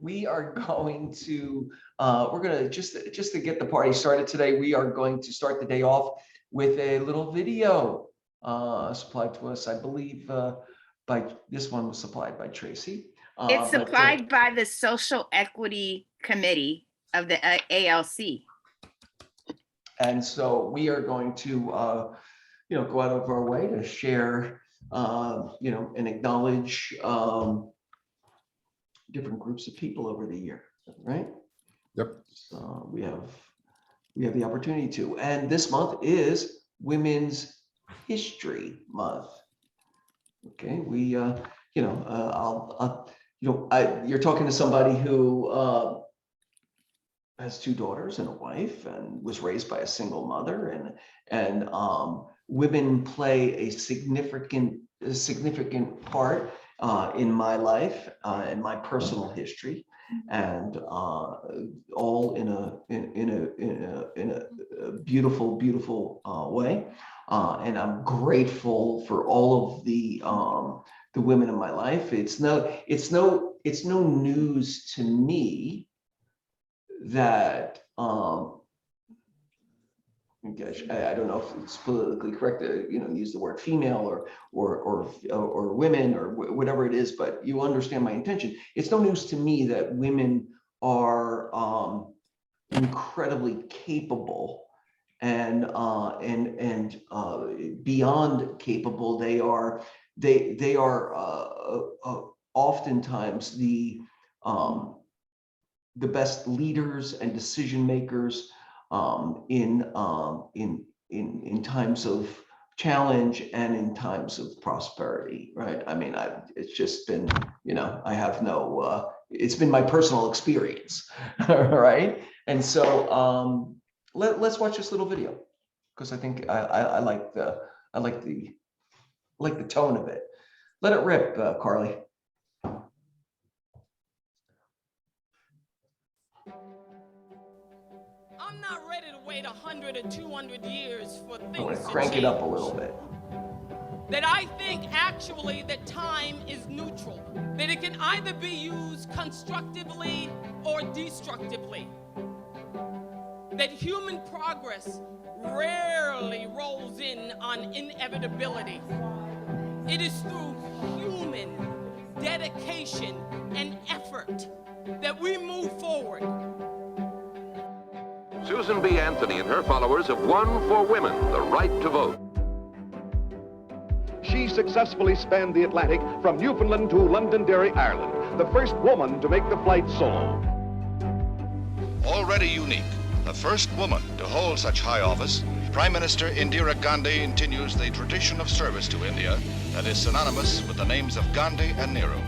we are going to, we're going to, just to get the party started today, we are going to start the day off with a little video supplied to us, I believe, this one was supplied by Tracy. It's supplied by the Social Equity Committee of the ALC. And so we are going to, go out of our way to share, and acknowledge different groups of people over the year, right? Yep. So we have the opportunity to, and this month is Women's History Month. Okay, you're talking to somebody who has two daughters and a wife, and was raised by a single mother, and women play a significant part in my life and my personal history, and all in a beautiful way. And I'm grateful for all of the women in my life. It's no news to me that gosh, I don't know if it's politically correct to use the word female or women or whatever it is, but you understand my intention. It's no news to me that women are incredibly capable and beyond capable. They are oftentimes the best leaders and decision makers in times of challenge and in times of prosperity, right? I mean, it's just been, I have no, it's been my personal experience, right? And so let's watch this little video, because I think I like the tone of it. Let it rip, Carly. I'm not ready to wait 100 or 200 years for things I want to to crank change. it up a little bit. That I think actually that time is neutral, that it can either be used constructively or destructively, that human progress rarely rolls in on inevitability. It is through human dedication and effort that we move forward. Susan B. Anthony and her followers have won for women the right to vote. She successfully spanned the Atlantic from Newfoundland to Londonderry, Ireland, the first woman to make the flight solo. Already unique, the first woman to hold such high office, Prime Minister Indira Gandhi continues the tradition of service to India that is synonymous with the names of Gandhi and Nehru.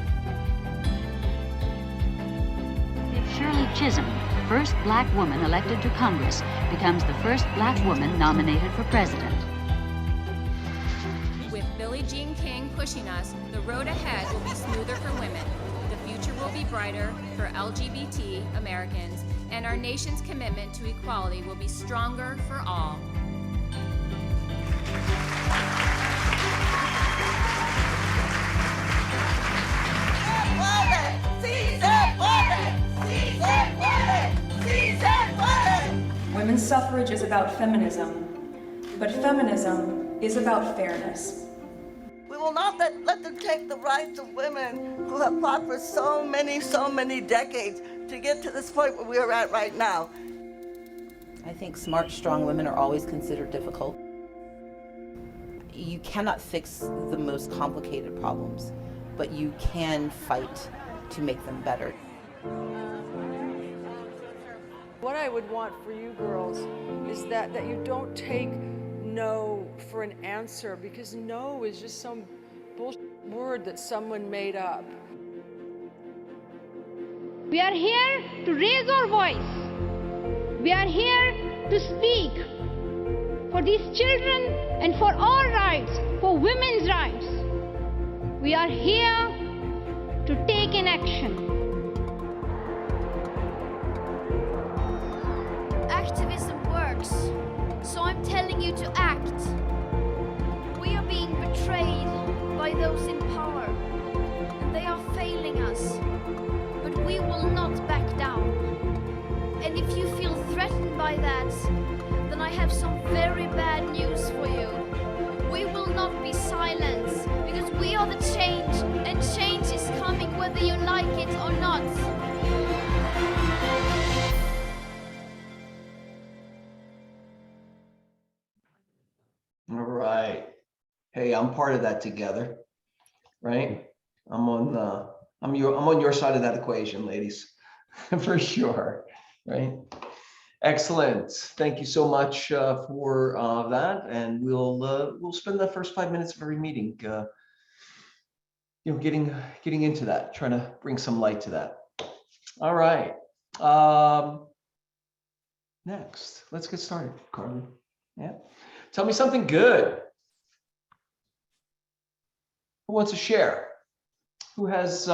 Shirley Chisholm, first black woman elected to Congress, becomes the first black woman nominated for president. With Billie Jean King pushing us, the road ahead will be smoother for women. The future will be brighter for LGBT Americans, and our nation's commitment to equality will be stronger for all. Women's suffrage is about feminism, but feminism is about fairness. We will not let them take the rights of women who have fought for so many decades to get to this point where we're at right now. I think smart, strong women are always considered difficult. You cannot fix the most complicated problems, but you can fight to make them better. What I would want for you girls is that you don't take no for an answer, because no is just some bullshit word that someone made up. We are here to raise our voice. We are here to speak for these children and for all rights, for women's rights. We are here to take an action. Activism works, so I'm telling you to act. We are being betrayed by those in power, and they are failing us. But we will not back down. And if you feel threatened by that, then I have some very bad news for you. We will not be silent, because we are the change, and change is coming whether you like it or not. All right. Hey, I'm part of that together, right? I'm on your side of that equation, ladies, for sure, right? Excellent. Thank you so much for that, and we'll spend the first 5 minutes of every meeting, getting into that, trying to bring some light to that. All right. Next, let's get started, Carly. Yeah. Tell me something good. Who wants to share? Who has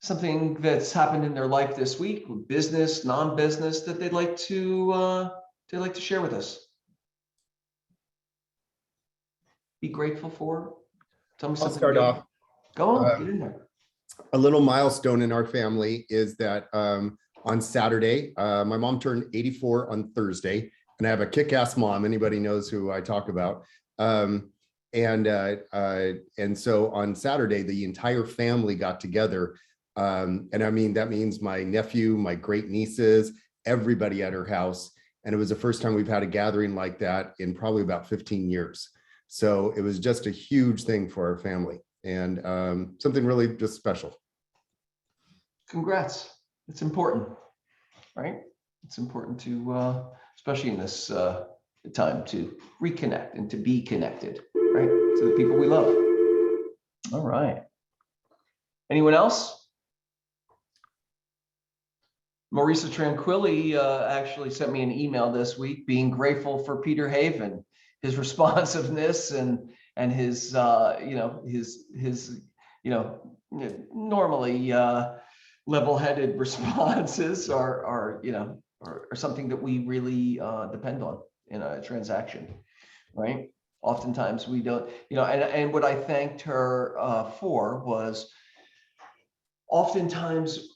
something that's happened in their life this week, business, non-business, that they'd like to share with us? Be grateful for. Tell me something. I'll start good. off. Go on, get in there. A little milestone in our family is that on Saturday, my mom turned 84 on Thursday, and I have a kick-ass mom. Anybody knows who I talk about. And so on Saturday, the entire family got together. And I mean, that means my nephew, my great nieces, everybody at her house. And it was the first time we've had a gathering like that in probably about 15 years. So it was just a huge thing for our family, and something really just special. Congrats. It's important, right? It's important to, especially in this time, to reconnect and to be connected, right, to the people we love. All right. Anyone else? Marisa Tranquilli actually sent me an email this week, being grateful for Peter Haven, his responsiveness and his normally level-headed responses are something that we really depend on in a transaction, right? Oftentimes we don't, and what I thanked her for was oftentimes,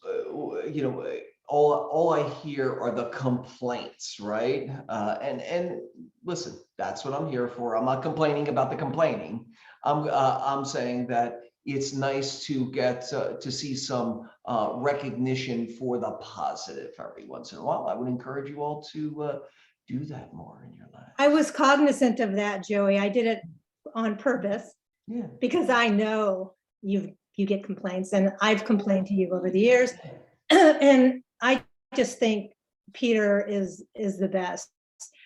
all I hear are the complaints, right? And listen, that's what I'm here for. I'm not complaining about the complaining. I'm saying that it's nice to get to see some recognition for the positive every once in a while. I would encourage you all to do that more in your life. I was cognizant of that, Joey. I did it on purpose. Yeah. Because I know you get complaints, and I've complained to you over the years. And I just think Peter is the best.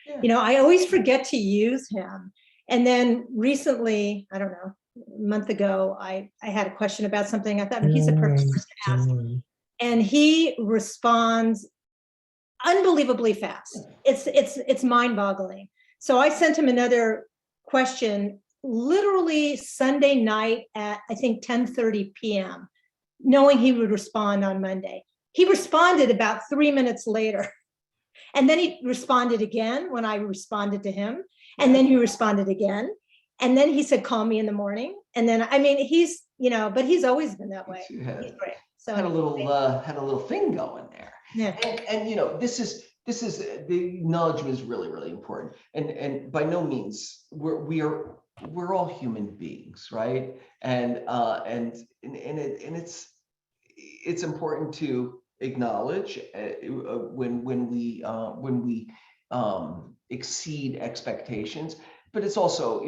Yeah. I always forget to use him. And then recently, I don't know, a month ago, I had a question about something. I thought, he's a perfect person to ask. And he responds unbelievably fast. It's mind-boggling. So I sent him another question literally Sunday night at, I think, 10:30 p.m., knowing he would respond on Monday. He responded about 3 minutes later. And then he responded again when I responded to him. And then he responded again. And then he said, call me in the morning. And then, I mean, he's, but he's always been that way. He's great. So had a little thing going there. Yeah. And this is the acknowledgement is really, really important. And by no means we're all human beings, right? And it's important to acknowledge when we exceed expectations, but it's also,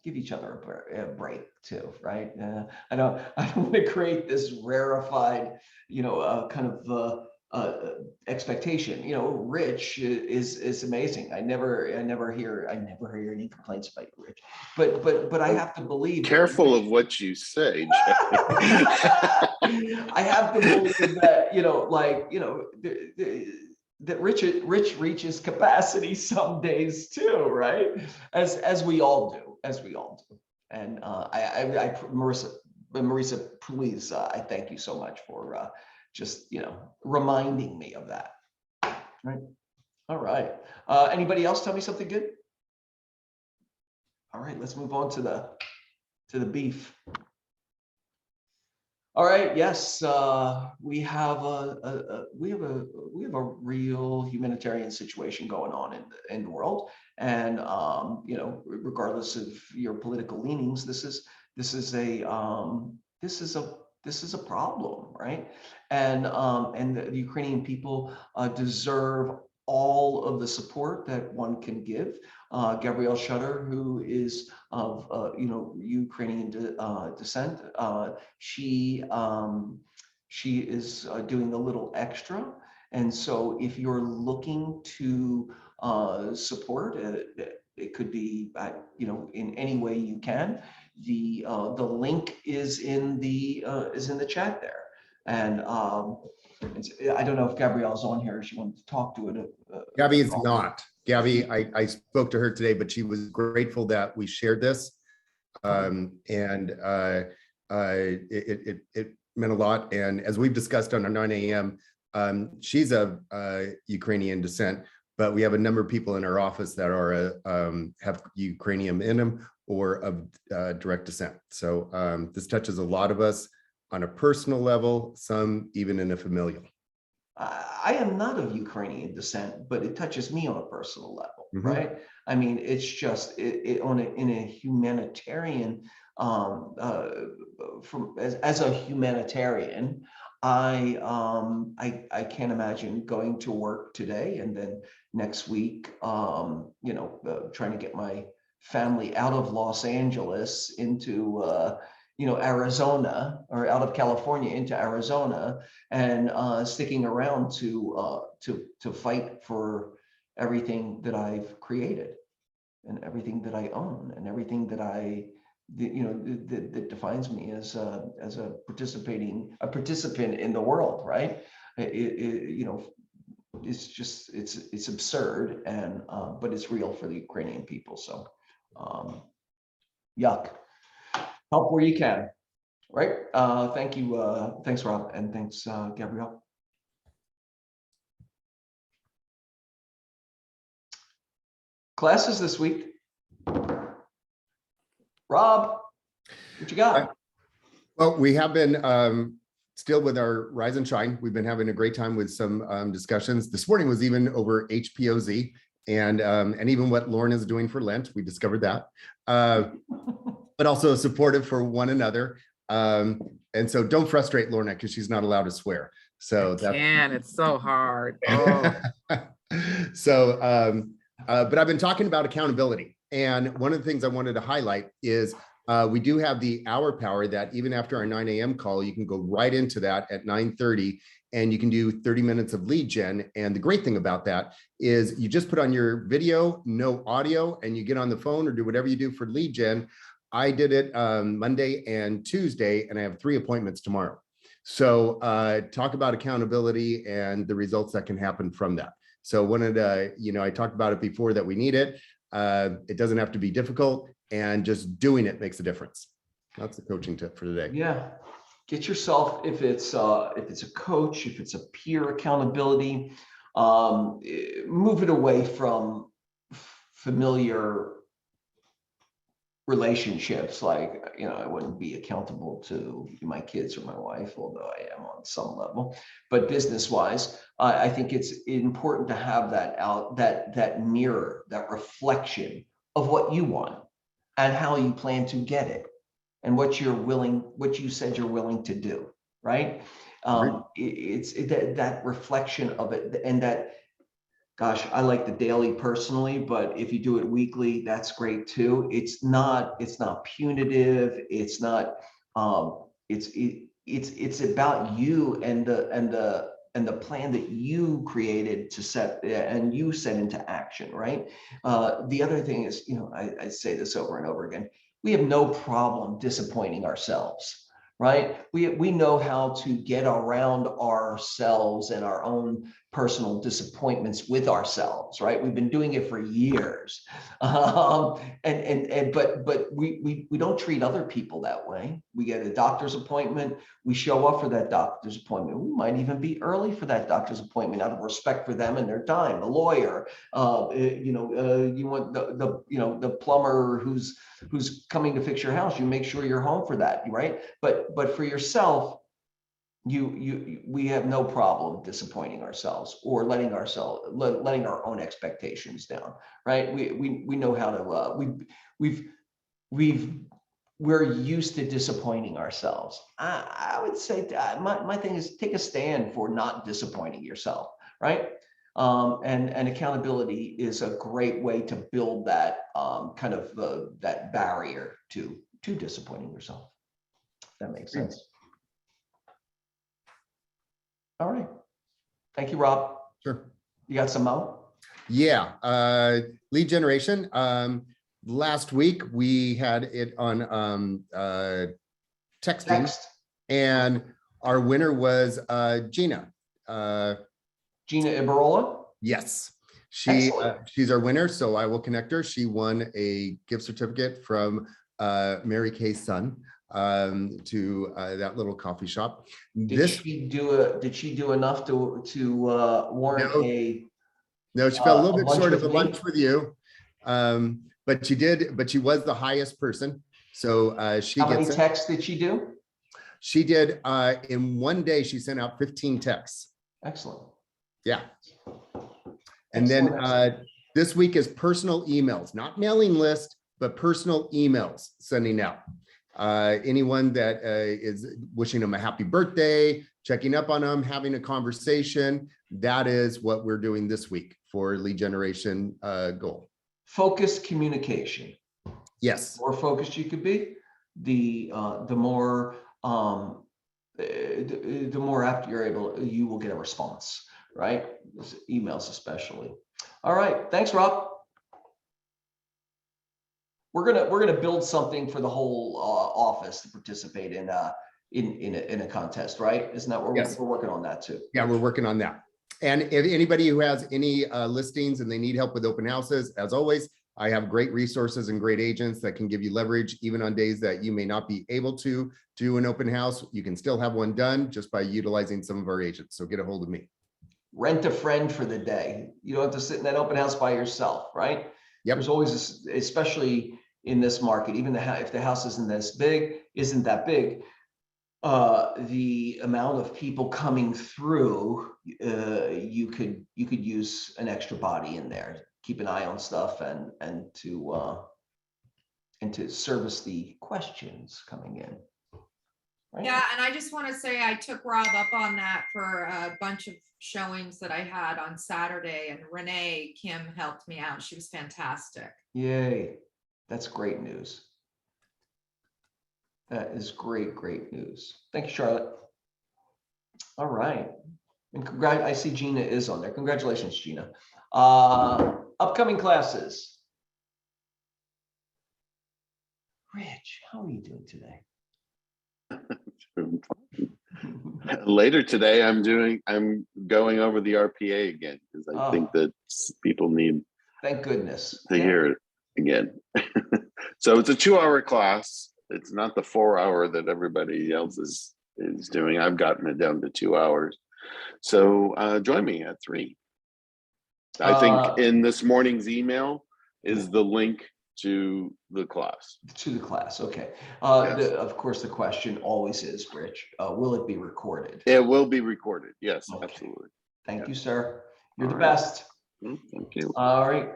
give each other a break too, right? I don't want to create this rarefied, kind of expectation. Rich is amazing. I never hear any complaints about you, Rich. But I have to believe. Careful of what you say, I have to believe that that Rich reaches capacity some days too, right? As we all do. And Marisa, please, I thank you so much for just reminding me of that. Right. All right. Anybody else tell me something good? All right, let's move on to the beef. All right. Yes, we have a real humanitarian situation going on in the world, and you know, regardless of your political leanings, this is a problem, right? And the Ukrainian people deserve all of the support that one can give. Gabrielle Shutter, who is of you know, Ukrainian descent, she is doing a little extra. And so if you're looking to support it could be you know, in any way you can. The link is in the chat there. And I don't know if Gabrielle's on here. She wanted to talk to it. Gabby is not. Gabby, I spoke to her today, but she was grateful that we shared this. It meant a lot. And as we've discussed on our 9 a.m., she's of Ukrainian descent, but we have a number of people in our office that are have Ukrainian in them or of direct descent. So this touches a lot of us on a personal level, some even in a familial. I am not of Ukrainian descent, but it touches me on a personal level, right? I mean, it's just in a humanitarian, as a humanitarian, I can't imagine going to work today and then next week, you know, trying to get my family out of Los Angeles into you know, Arizona, or out of California into Arizona, and sticking around to fight for everything that I've created, and everything that I own, and everything that you know, that defines me as a participant in the world, right? You know, it's just it's absurd, and but it's real for the Ukrainian people. So yuck. Help where you can, right? Thank you. Thanks, Rob, and thanks, Gabrielle. Classes this week. Rob, what you got? Well, we have been still with our Rise and Shine. We've been having a great time with some discussions. This morning was even over HPOZ and even what Lauren is doing for Lent. We discovered that. But also supportive for one another. And so don't frustrate Lorna because she's not allowed to swear. So it's so hard. Oh. So, but I've been talking about accountability. And one of the things I wanted to highlight is we do have the hour power that even after our 9 a.m. call, you can go right into that at 9:30 and you can do 30 minutes of lead gen. And the great thing about that is you just put on your video, no audio, and you get on the phone or do whatever you do for lead gen. I did it Monday and Tuesday, and I have 3 appointments tomorrow. So talk about accountability and the results that can happen from that. So wanted to, you know, I talked about it before that we need it. It doesn't have to be difficult, and just doing it makes a difference. That's the coaching tip for today. Yeah, get yourself, if it's a coach, if it's a peer accountability, move it away from familiar relationships. Like, you know, I wouldn't be accountable to my kids or my wife, although I am on some level. But business wise, I think it's important to have that mirror, that reflection of what you want and how you plan to get it, and what you said you're willing to do, right? It's that reflection of it, and that, gosh, I like the daily personally, but if you do it weekly, that's great too. It's not punitive. It's not, it's about you and the plan that you created to set and you set into action, right? The other thing is, you know, I say this over and over again, we have no problem disappointing ourselves. Right? We know how to get around ourselves and our own personal disappointments with ourselves, right? We've been doing it for years. But we don't treat other people that way. We get a doctor's appointment, we show up for that doctor's appointment. We might even be early for that doctor's appointment out of respect for them and their time. The lawyer, you want the plumber who's coming to fix your house, you make sure you're home for that, right? But for yourself, we have no problem disappointing ourselves or letting our own expectations down, right? We know how to, we're used to disappointing ourselves. I would say my thing is take a stand for not disappointing yourself, right? And accountability is a great way to build that kind of that barrier to disappointing yourself. That makes sense. All right. Thank you, Rob. Sure. You got some more? Yeah. Lead generation. Last week we had it on texting, and our winner was Gina. Gina Ibarola? Yes. She's our winner, so I will connect her. She won a gift certificate from Mary Kay's son to that little coffee shop. Did she do enough to warrant a? No, she fell a little bit short of a with me? lunch with you, but she did. But she was the highest person, so she. How many texts did she do? She did in one day. She sent out 15 texts. Excellent. Yeah. And then this week is personal emails, not mailing list, but personal emails sending out. Anyone that is wishing them a happy birthday, checking up on them, having a conversation. That is what we're doing this week for lead generation goal. Focused communication. Yes. The more focused you could be, the more apt you will get a response, right? Emails especially. All right, thanks, Rob. We're gonna build something for the whole office to participate in a contest, right? Isn't that where we're working on that too? Yeah, we're working on that. And if anybody who has any listings and they need help with open houses, as always, I have great resources and great agents that can give you leverage even on days that you may not be able to do an open house. You can still have one done just by utilizing some of our agents. So get a hold of me. Rent a friend for the day. You don't have to sit in that open house by yourself, right? Yep. There's always, especially in this market, even if the house isn't that big, the amount of people coming through, you could use an extra body in there. Keep an eye on stuff and to service the questions coming in. Right? Yeah, and I just want to say I took Rob up on that for a bunch of showings that I had on Saturday, and Renee Kim helped me out. She was fantastic. Yay. That's great news. That is great news. Thank you, Charlotte. All right. And I see Gina is on there. Congratulations, Gina. Upcoming classes. Rich, how are you doing today? Later today, I'm going over the RPA again because I think that people need. Thank goodness. To hear it again. So it's a 2-hour class. It's not the 4-hour that everybody else is doing. I've gotten it down to 2 hours. So join me at 3. I think in this morning's email is the link to the class. Okay. Yes. Of course, the question always is, Rich, will it be recorded? It will be recorded. Yes, okay. Absolutely. Thank you, sir. You're the right. best. Thank you. All right.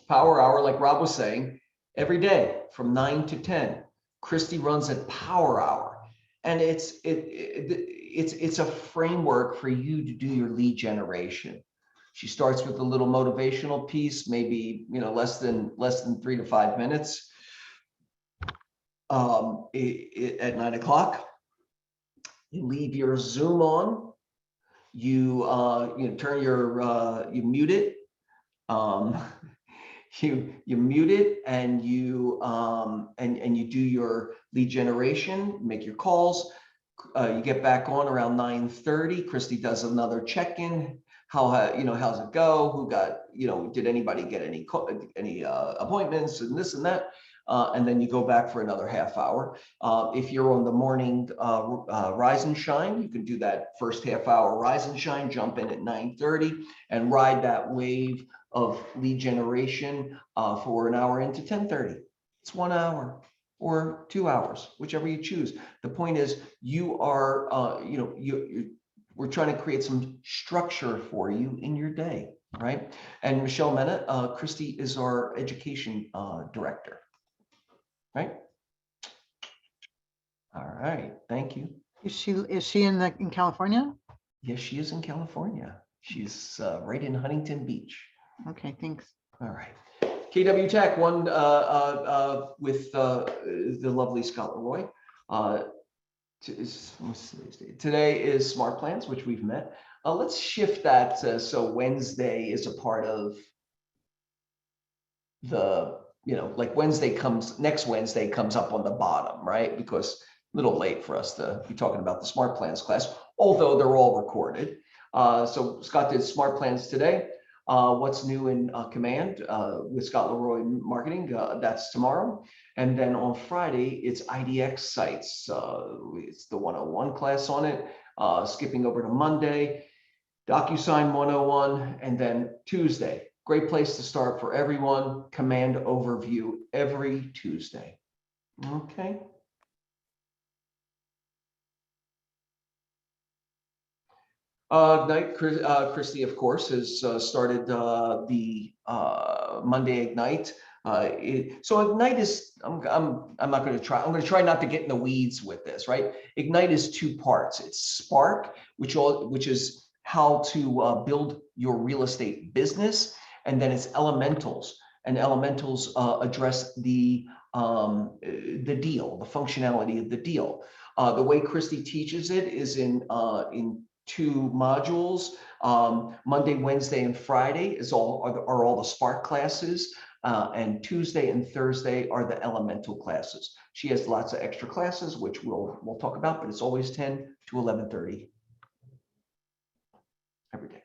Power hour, like Rob was saying, every day from 9 to 10. Christy runs at Power Hour, and it's a framework for you to do your lead generation. She starts with a little motivational piece, maybe less than 3 to 5 minutes. At 9 o'clock, you leave your Zoom on. You turn you mute it. You mute it and you do your lead generation, make your calls. You get back on around 9:30. Christy does another check-in. How's it go? Who got, did anybody get any appointments and this and that? And then you go back for another half hour. If you're on the morning Rise and Shine, you can do that first half hour Rise and Shine, jump in at 9:30 and ride that wave of lead generation for an hour into 10:30. It's 1 hour. or 2 hours, whichever you choose. The point is you are, we're trying to create some structure for you in your day, right? And Michelle Mena, Christy is our education director, right? All right, thank you. Is she in California? Yes, she is in California. She's right in Huntington Beach. Okay, thanks. All right. KW Tech, one with the lovely Scott Leroy. Today is Smart Plans, which we've met. Let's shift that so Wednesday is a part of the, like next Wednesday comes up on the bottom, right? Because a little late for us to be talking about the Smart Plans class, although they're all recorded. So Scott did Smart Plans today. What's new in Command with Scott Leroy Marketing, that's tomorrow. And then on Friday, it's IDX sites. It's the 101 class on it. Skipping over to Monday, DocuSign 101, and then Tuesday. Great place to start for everyone. Command overview every Tuesday. Okay. Christy, of course, has started the Monday Ignite. So Ignite is, I'm not going to try. I'm going to try not to get in the weeds with this, right? Ignite is 2 parts. It's Spark, which is how to build your real estate business, and then it's Elementals, and Elementals address the deal, the functionality of the deal. The way Christy teaches it is in 2 modules. Monday, Wednesday, and Friday are all the Spark classes, and Tuesday and Thursday are the Elemental classes. She has lots of extra classes, which we'll talk about, but it's always 10 to 11:30 every day.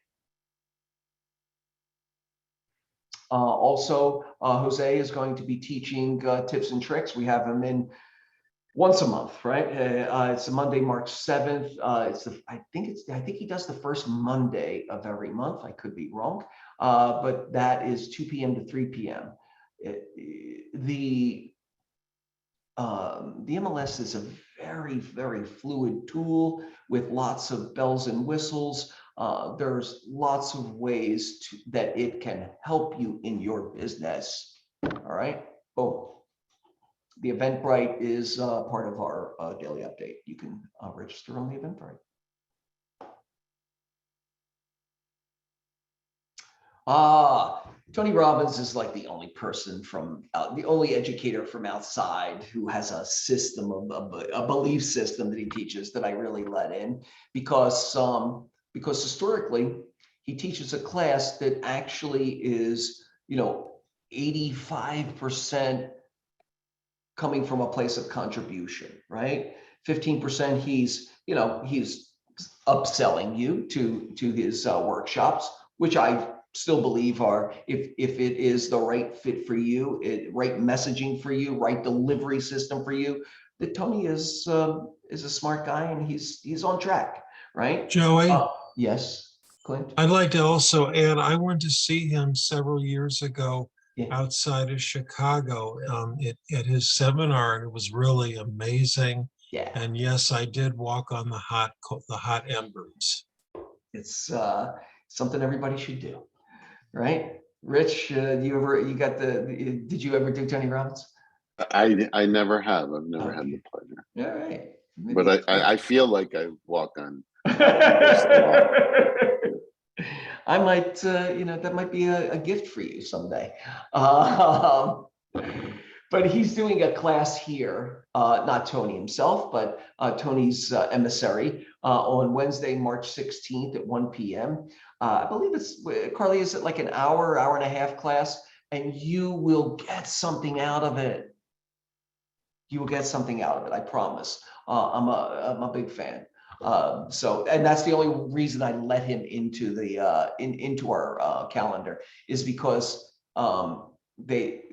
Also, Jose is going to be teaching tips and tricks. We have him in once a month, right? It's a Monday, March 7th. I think he does the first Monday of every month. I could be wrong, but that is 2 p.m. to 3 p.m. The MLS is a very, very fluid tool with lots of bells and whistles. There's lots of ways that it can help you in your business. All right, boom. The Eventbrite is part of our daily update. You can register on the Eventbrite. Tony Robbins is like the only person the only educator from outside who has a system of a belief system that he teaches that I really let in, because historically he teaches a class that actually is 85% coming from a place of contribution, right? 15% he's upselling you to his workshops, which I still believe are, if it is the right fit for you, right messaging for you, right delivery system for you, that Tony is a smart guy and he's on track, right? Joey? Yes, Clint? I'd like to also add, I went to see him several years ago outside of Chicago at his seminar, and it was really amazing. Yeah. And yes, I did walk on the hot embers. It's something everybody should do, right? Rich, did you ever do Tony Robbins? I never have. I've never had the pleasure. All right. But I feel like I walk on. I might, that might be a gift for you someday. But he's doing a class here, not Tony himself, but Tony's emissary on Wednesday, March 16th at 1 p.m. I believe it's, Carly, is it like an hour and a half class? And you will get something out of it. You will get something out of it, I promise. I'm a big fan. And that's the only reason I let him into the into our calendar, is because they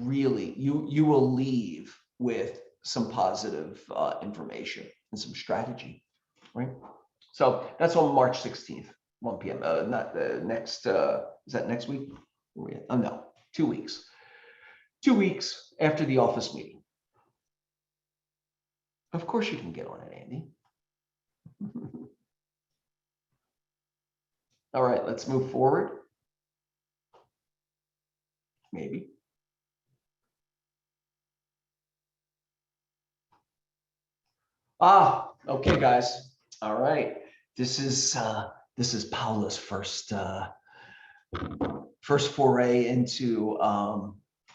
really, you will leave with some positive information and some strategy, right? So that's on March 16th, 1 p.m. Not next, is that next week? Oh no, 2 weeks. 2 weeks after the office meeting. Of course you can get on it, Andy. All right, let's move forward. Maybe. Okay, guys. All right. This is Paula's first foray into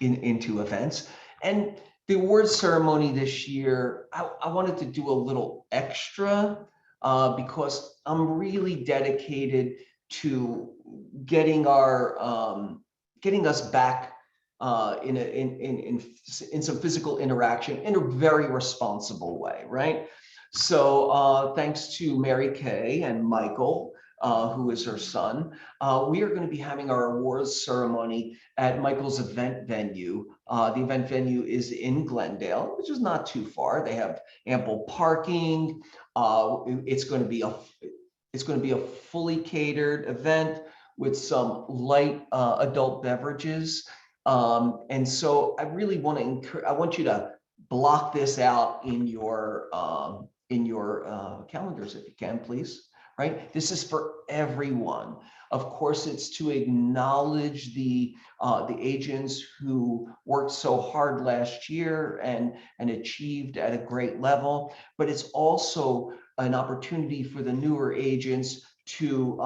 into events. And the awards ceremony this year, I wanted to do a little extra because I'm really dedicated to getting us back in some physical interaction in a very responsible way, right? So thanks to Mary Kay and Michael, who is her son, we are going to be having our awards ceremony at Michael's event venue. The event venue is in Glendale, which is not too far. They have ample parking. It's going to be a fully catered event with some light adult beverages. And so I really want to encourage, I want you to block this out in your calendars if you can, please. Right? This is for everyone. Of course, it's to acknowledge the agents who worked so hard last year and achieved at a great level, but it's also an opportunity for the newer agents to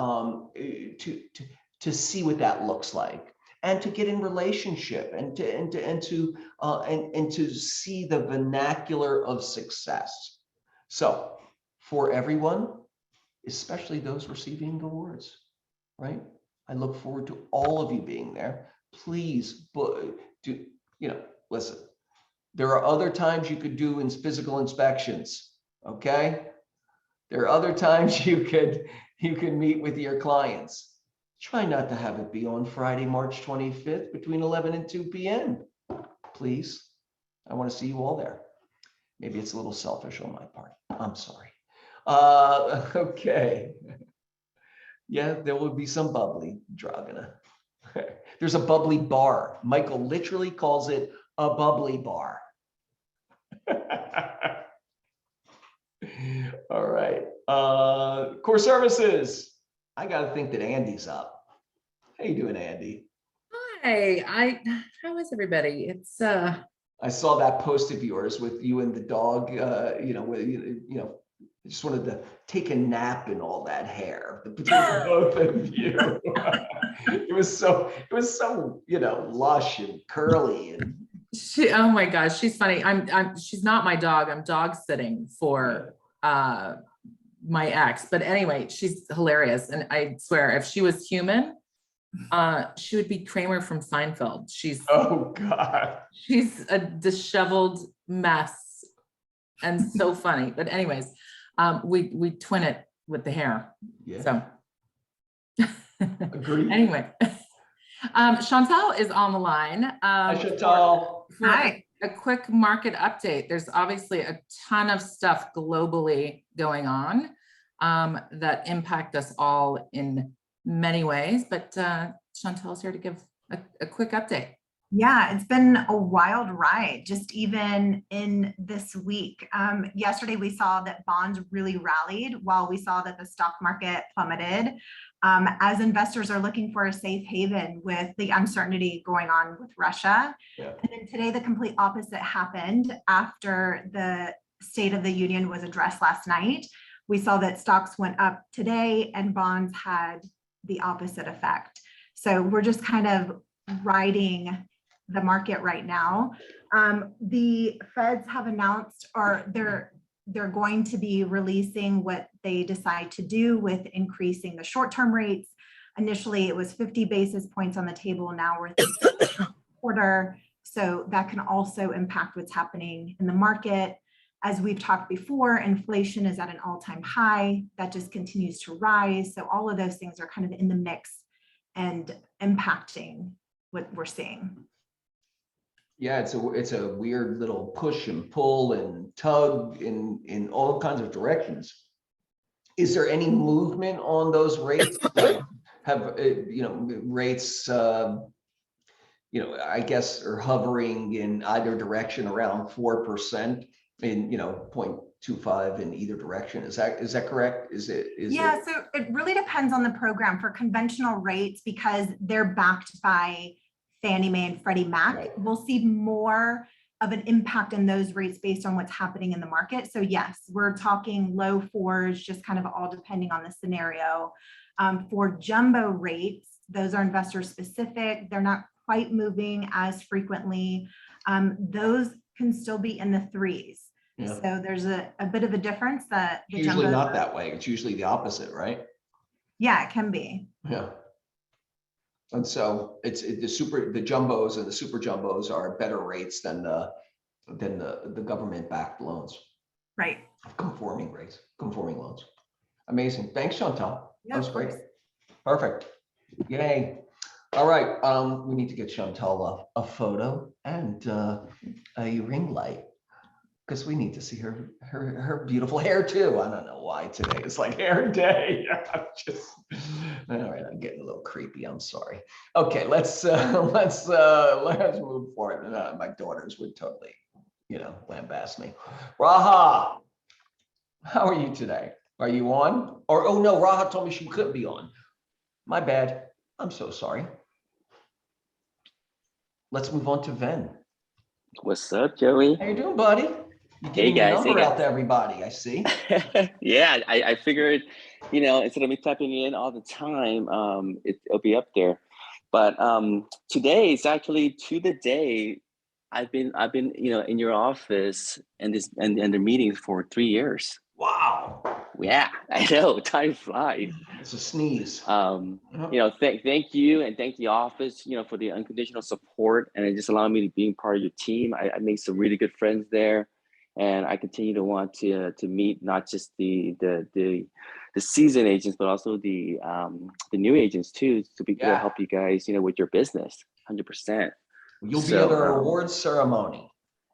see what that looks like, and to get in relationship, and to see the vernacular of success. So for everyone, especially those receiving awards, right? I look forward to all of you being there. Please listen, there are other times you could do in physical inspections, okay? There are other times you could meet with your clients. Try not to have it be on Friday, March 25th between 11 and 2 p.m. Please. I want to see you all there. Maybe it's a little selfish on my part. I'm sorry. Okay. Yeah, there will be some bubbly drug in it. There's a bubbly bar. Michael literally calls it a bubbly bar. All right. Core services. I got to think that Andy's up. How you doing, Andy? Hi. How is everybody? It's I saw that post of yours with you and the dog. I just wanted to take a nap in all that hair between both of you. It was so lush and curly and. oh my gosh, she's funny. She's not my dog. I'm dog sitting for my ex, but anyway, she's hilarious. And I swear, if she was human, she would be Kramer from Seinfeld. Oh God. She's a disheveled mess and so funny. But anyways, we twin it with the hair. Yeah. So agreed. Anyway, Chantal is on the line. Hi, Chantal. Hi. A quick market update. There's obviously a ton of stuff globally going on that impact us all in many ways, but Chantal's here to give a quick update. Yeah, it's been a wild ride, just even in this week. Yesterday, we saw that bonds really rallied while we saw that the stock market plummeted as investors are looking for a safe haven with the uncertainty going on with Russia. Yeah. And then today, the complete opposite happened after the State of the Union was addressed last night. We saw that stocks went up today and bonds had the opposite effect. So we're just kind of riding the market right now. The feds have announced, or they're going to be releasing what they decide to do with increasing the short-term rates. Initially, it was 50 basis points on the table. Now we're thinking quarter. So that can also impact what's happening in the market. As we've talked before, inflation is at an all-time high. That just continues to rise. So all of those things are kind of in the mix and impacting what we're seeing. Yeah, it's a weird little push and pull and tug in all kinds of directions. Is there any movement on those rates? Like have rates I guess are hovering in either direction around 4%. in, 0.25 in either direction. Is that correct? Yeah, so it really depends on the program. For conventional rates, because they're backed by Fannie Mae and Freddie Mac, Right. we'll see more of an impact in those rates based on what's happening in the market. So yes, we're talking low fours, just kind of all depending on the scenario. For jumbo rates, those are investor specific. They're not quite moving as frequently. Those can still be in the threes. Yeah. So there's a bit of a difference that the Usually jumbos not are- that way. It's usually the opposite, right? Yeah, it can be. Yeah. And so the jumbos and the super jumbos are better rates than the government backed loans. Right. Conforming loans. Amazing. Thanks, Chantal. Yeah, That was of great. course. Perfect. Yay. All right. We need to get Chantal a photo and a ring light, because we need to see her beautiful hair too. I don't know why today is like hair day. All right, I'm getting a little creepy. I'm sorry. Okay, let's move forward. My daughters would totally, lambast me. Raha, how are you today? Are you on? Or oh no, Raha told me she couldn't be on. My bad. I'm so sorry. Let's move on to Ven. What's up, Joey? How you doing, buddy? You're Hey getting your guys, number out to everybody, I see. Yeah, I figured, instead of me typing in all the time, it'll be up there. But today is actually to the day I've been in your office and the meetings for 3 years. Wow. Yeah, I know, time flies. It's a sneeze. Thank you, and thank the office, for the unconditional support and just allowing me to be part of your team. I made some really good friends there, and I continue to want to meet not just the seasoned agents, but also the new agents too, to be able to help you guys, with your business, 100%. You'll be at our awards ceremony.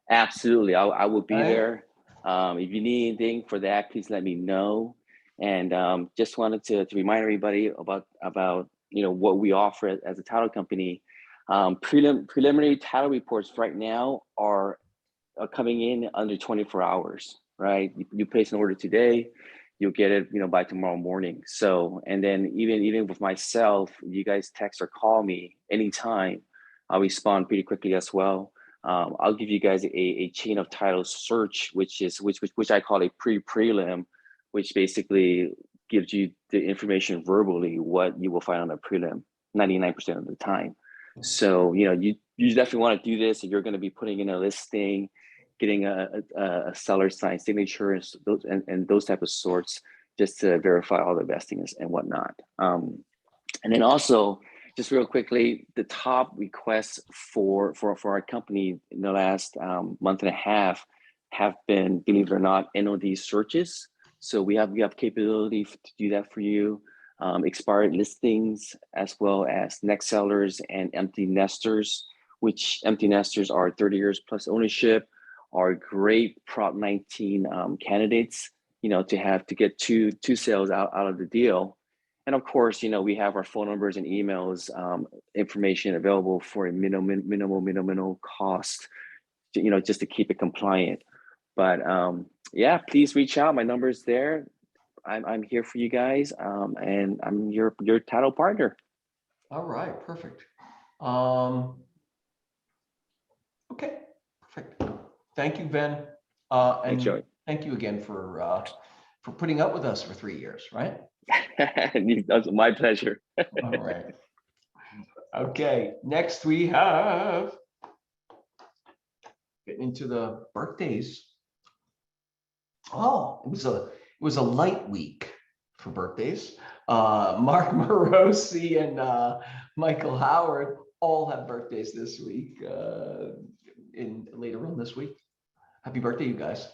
Absolutely, I will be there. If you need anything for that, please let me know. And just wanted to remind everybody about what we offer as a title company. Preliminary title reports right now are coming in under 24 hours, right? You place an order today, you'll get it, by tomorrow morning. So, and then even with myself, you guys text or call me anytime, I'll respond pretty quickly as well. I'll give you guys a chain of title search, which I call a prelim, which basically gives you the information verbally what you will find on a prelim 99% of the time. So you definitely want to do this if you're going to be putting in a listing, getting a seller signed signature and those type of sorts, just to verify all the vesting and whatnot. And then also, just real quickly, the top requests for our company in the last month and a half have been, believe it or not, NOD searches. So we have capability to do that for you. Expired listings, as well as next sellers and empty nesters, which empty nesters are 30 years plus ownership, are great Prop 19 candidates, to get two sales out of the deal. And of course, we have our phone numbers and emails, information available for a minimal cost, just to keep it compliant. But yeah, please reach out. My number's there. I'm here for you guys, and I'm your title partner. All right, perfect. Okay, perfect. Thank you, Ben. And Joey. Thank you again for putting up with us for 3 years, right? That's my pleasure. All right. Okay, next we have, getting into the birthdays. Oh, it was a light week for birthdays. Mark Morosi and Michael Howard all have birthdays this week, later on this week. Happy birthday, you guys.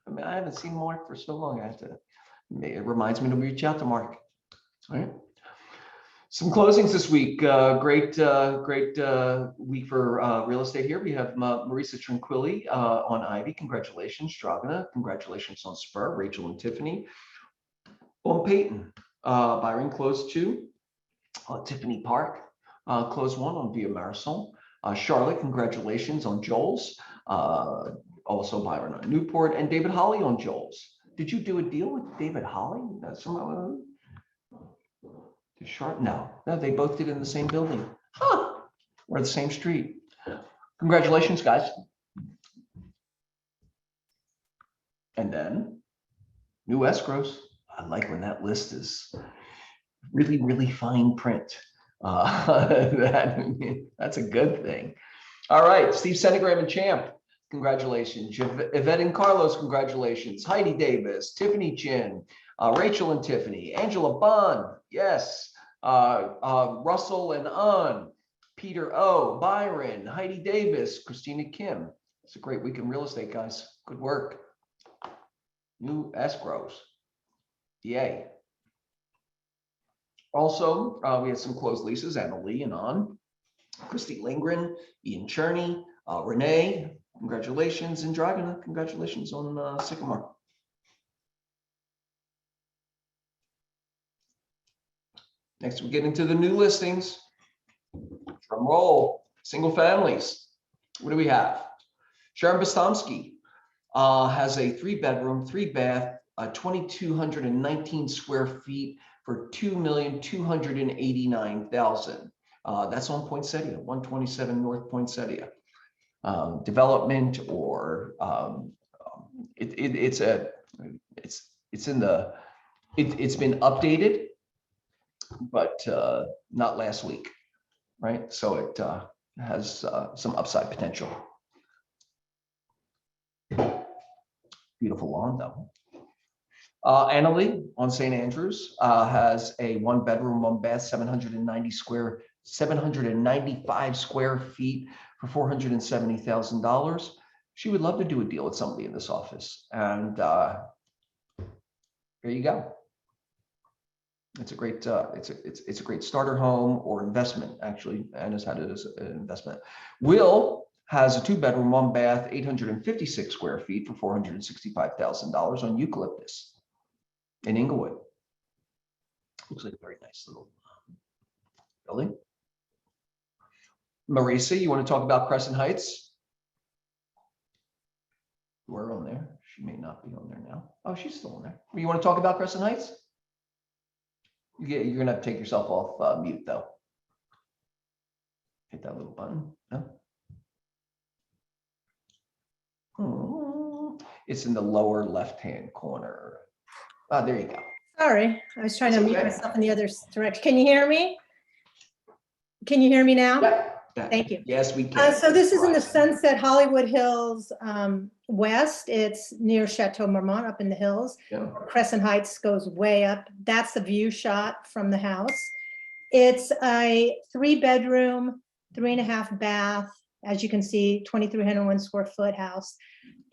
I mean, I haven't seen Mark for so long. It reminds me to reach out to Mark. All right. Some closings this week. Great week for real estate here. We have Marisa Tranquilli on Ivy. Congratulations. Stragana. Congratulations on Spur. Rachel and Tiffany. On Peyton. Byron closed 2. Tiffany Park closed 1 on Via Marisol. Charlotte, congratulations on Joel's. also Byron on Newport, and David Holly on Joel's. Did you do a deal with David Holly? That's somehow. No, they both did it in the same building. Huh? We're the same street. Congratulations, guys. And then new escrows. I like when that list is really, really fine print. That's a good thing. All right, Steve Senegram and Champ, congratulations. Yvette and Carlos, congratulations. Heidi Davis, Tiffany Chin, Rachel and Tiffany, Angela Bond, yes. Russell and An, Peter O, Byron, Heidi Davis, Christina Kim. It's a great week in real estate, guys. Good work. New escrows. Yay. Also, we had some closed leases, Annalie and An, Christy Lindgren, Ian Cherney, Renee, congratulations, and Dragana, congratulations on Sycamore. Next, we get into the new listings. Drum roll, single families. What do we have? Sharon Bostomsky has a 3-bedroom, 3-bath, 2,219 square feet for $2,289,000. That's on Poinsettia, 127 North Poinsettia. Development or it's been updated, but not last week, right? So it has some upside potential. Beautiful lawn though. Annalie on St. Andrews has a 1-bedroom, 1-bath, 795 square feet for $470,000. She would love to do a deal with somebody in this office, and there you go. It's a great it's a great starter home or investment. Actually, Anna's had it as an investment. Will has a 2-bedroom, 1-bath, 856 square feet for $465,000 on Eucalyptus in Inglewood. Looks like a very nice little building. Marisa, you want to talk about Crescent Heights? We're on there. She may not be on there now. Oh, she's still on there. You want to talk about Crescent Heights? You're going to have to take yourself off mute, though. Hit that little button. No? It's in the lower left-hand corner. Oh, there you go. Sorry, I was trying to mute myself in the other direction. Can you hear me? Can you hear me now? Yeah. Thank you. Yes, we can. So this is in the Sunset Hollywood Hills west. It's near Chateau Marmont up in the hills. Yeah. Crescent Heights goes way up. That's the view shot from the house. It's a 3-bedroom, 3.5 bath. As you can see, 2,301 square foot house.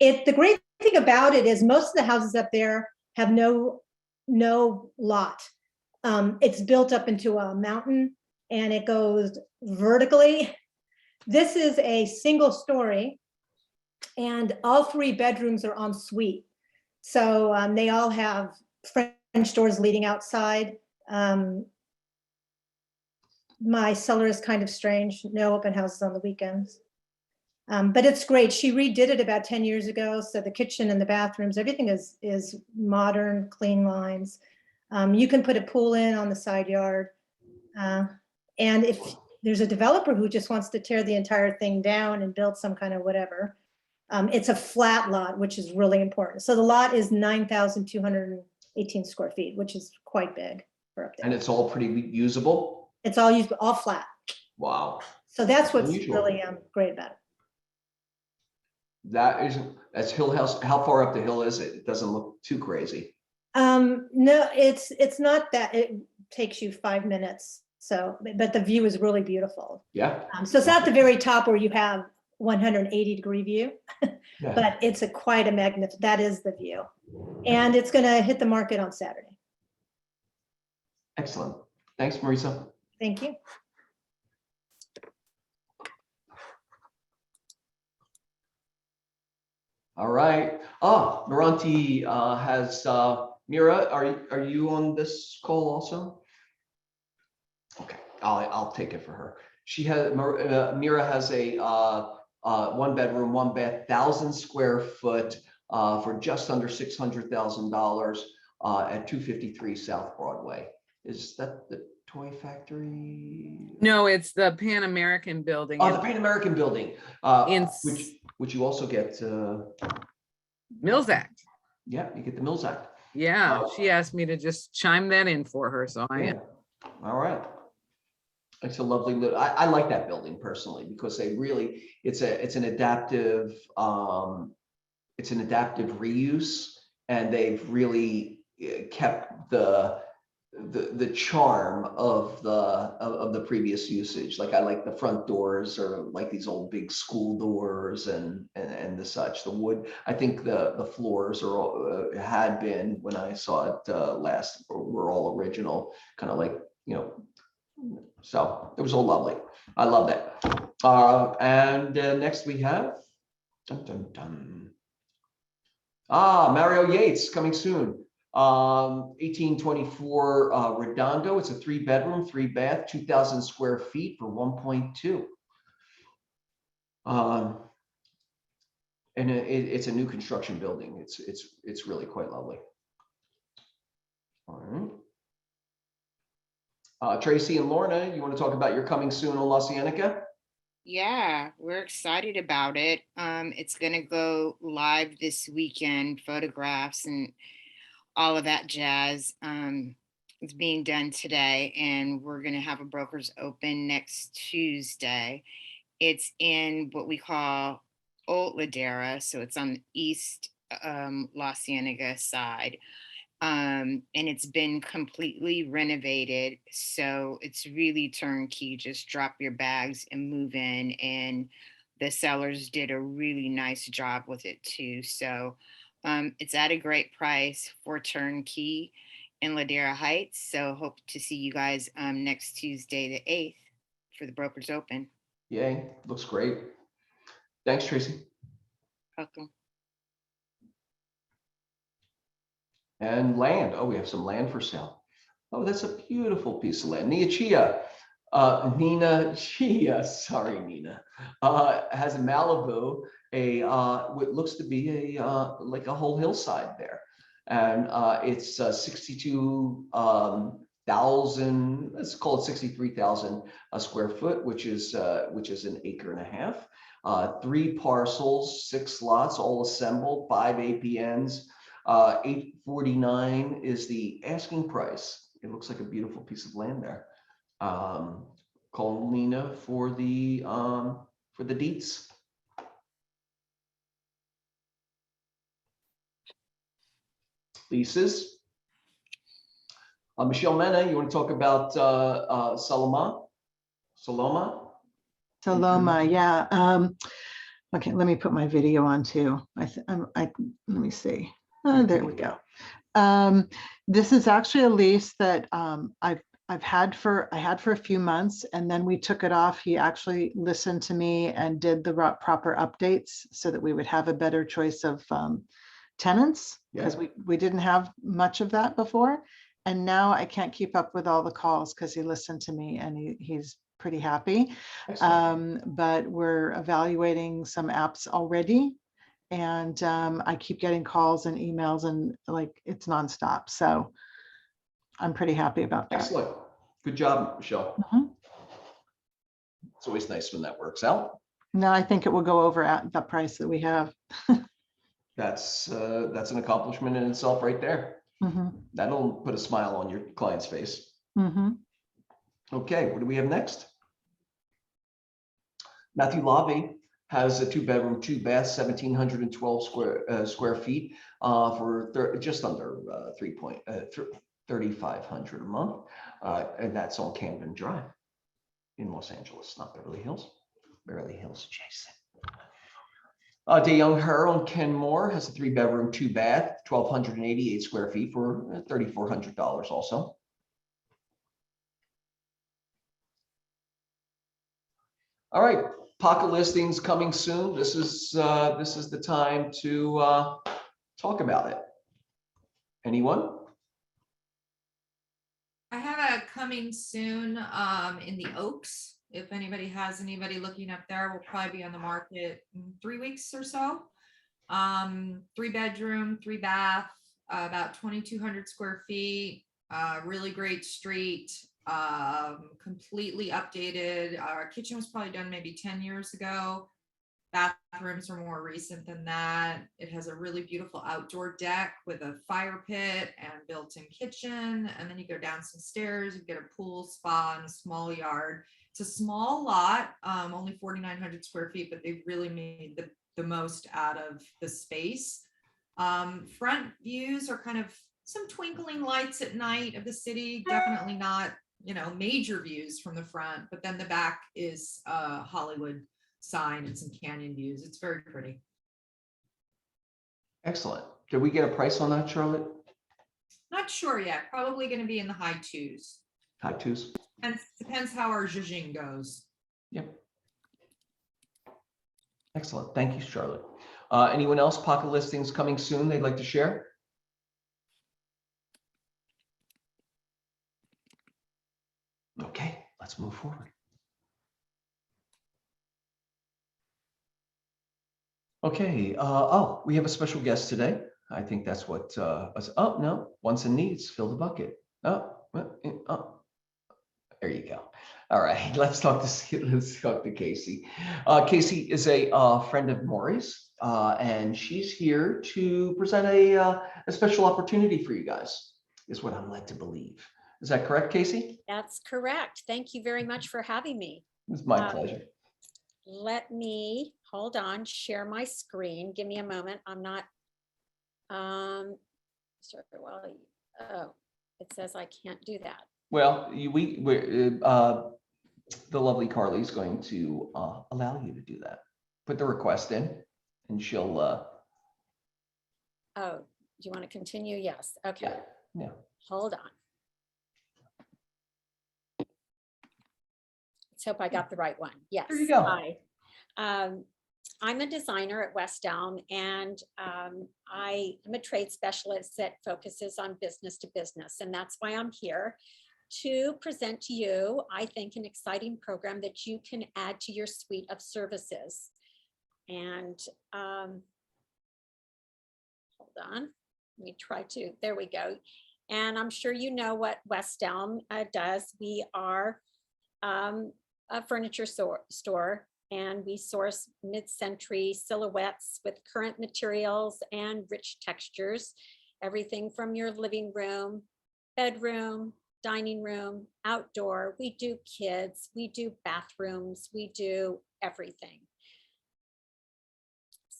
The great thing about it is most of the houses up there have no lot. It's built up into a mountain and it goes vertically. This is a single story and all 3 bedrooms are en suite. So they all have French doors leading outside. My cellar is kind of strange, no open houses on the weekends. But it's great. She redid it about 10 years ago. So the kitchen and the bathrooms, everything is modern, clean lines. You can put a pool in on the side yard. And if there's a developer who just wants to tear the entire thing down and build some kind of whatever, it's a flat lot, which is really important. So the lot is 9,218 square feet, which is quite big for up there. And it's all pretty usable? It's all usable, all flat. Wow. So that's what's unusual. really great about it. That's Hill House. How far up the hill is it? It doesn't look too crazy. No, it's not that. It takes you 5 minutes. So, but the view is really beautiful. Yeah. So it's not the very top where you have 180-degree view, Yeah. but it's quite a magnificent. That is the view, and it's going to hit the market on Saturday. Excellent. Thanks, Marisa. Thank you. All right. Moranti has Mira. Are you on this call also? Okay, I'll take it for her. She has Mira has a one bedroom, one bath, 1,000 square foot for just under $600,000 at 253 South Broadway. Is that the toy factory? No, it's the Pan American building. Oh, the Pan American building, which you also get Mills Act. Yeah, you get the Mills Act. Yeah, she asked me to just chime that in for her, so I am. All right. It's a lovely look. I like that building personally because they really, it's an adaptive reuse, and they've really kept the charm of the previous usage. Like I like the front doors are like these old big school doors and the such. The wood, I think the floors are all, had been when I saw it last, were all original, kind of like, you know, so it was all lovely. I love that. And next we have dun, dun, dun. Mario Yates coming soon. 1824 Redondo. It's a 3-bedroom, 3-bath, 2,000 square feet for 1.2. And it's a new construction building. It's really quite lovely. All right. Tracy and Lorna, you want to talk about your coming soon on La Cienega? Yeah, we're excited about it. It's going to go live this weekend, photographs and all of that jazz. It's being done today, and we're going to have a broker's open next Tuesday. It's in what we call Old Ladera, so it's on the east La Cienega side. And it's been completely renovated, so it's really turnkey. Just drop your bags and move in, and the sellers did a really nice job with it too. So it's at a great price for turnkey in Ladera Heights. So hope to see you guys next Tuesday the 8th for the Brokers Open. Yay, looks great. Thanks, Tracy. Welcome. And land. Oh, we have some land for sale. Oh, that's a beautiful piece of land. Nina Chia, sorry, Nina, has a Malibu, what looks to be like a whole hillside there. And it's 62,000, let's call it 63,000 square foot, which is an acre and a half. 3 parcels, 6 lots, all assembled, 5 APNs. 849 is the asking price. It looks like a beautiful piece of land there. Call Nina for the deets. Leases. Michelle Mena, you want to talk about Saloma, yeah. Okay, let me put my video on too. Let me see. There we go. This is actually a lease that I had for a few months, and then we took it off. He actually listened to me and did the proper updates so that we would have a better choice of tenants, because we didn't have much of that before. And now I can't keep up with all the calls because he listened to me, and he's pretty happy. But we're evaluating some apps already. And I keep getting calls and emails, and like it's nonstop. So I'm pretty happy about that. Excellent. Good job, Michelle. It's always nice when that works out. No, I think it will go over at the price that we have. That's an accomplishment in itself right there. That'll put a smile on your client's face. Okay, what do we have next? Matthew Lavie has a 2-bedroom, 2-bath, 1,712 square feet for just under $3,500 a month, and that's on Camden Drive in Los Angeles, not Beverly Hills. Beverly Hills, Jason. DeYoung Her on Kenmore has a 3-bedroom, 2-bath, 1,288 square feet for $3,400 also. All right, pocket listings coming soon. This is the time to talk about it. Anyone? I have a coming soon in the Oaks If anybody has anybody looking up there, we'll probably be on the market in 3 weeks or so. 3-bedroom, 3-bath, about 2,200 square feet, really great street, completely updated. Our kitchen was probably done maybe 10 years ago. Bathrooms are more recent than that. It has a really beautiful outdoor deck with a fire pit and built-in kitchen. And then you go down some stairs, you get a pool, spa, and a small yard. It's a small lot, only 4,900 square feet, but they've really made the most out of the space. Front views are kind of some twinkling lights at night of the city. Definitely not, major views from the front, but then the back is Hollywood sign and some canyon views. It's very pretty. Excellent. Did we get a price on that, Charlotte? Not sure yet. Probably going to be in the high twos. High twos. And depends how our zhuzhing goes. Yep. Excellent. Thank you, Charlotte. Anyone else? Pocket listings coming soon they'd like to share? Okay, let's move forward. Okay. Oh, we have a special guest today. I think that's what. Oh no, wants and needs. Fill the bucket. Oh, there you go. All right, let's talk to Casey. Casey is a friend of Maury's, and she's here to present a special opportunity for you guys, is what I'm led to believe. Is that correct, Casey? That's correct. Thank you very much for having me. It's my pleasure. Let me, hold on, share my screen. Give me a moment. I'm not, sorry, well, oh, it says I can't do that. Well, the lovely Carly's going to allow you to do that. Put the request in, and she'll. Oh, do you want to continue? Yes. Okay. Yeah. Hold on. Let's hope I got the right one. Yes. There you go. Hi. I'm a designer at West Elm, and I am a trade specialist that focuses on business to business, and that's why I'm here to present to you, I think, an exciting program that you can add to your suite of services. And hold on, let me try to, there we go. And I'm sure you know what West Elm does. We are a furniture store, and we source mid-century silhouettes with current materials and rich textures, everything from your living room, bedroom, dining room, outdoor. We do kids, we do bathrooms, we do everything.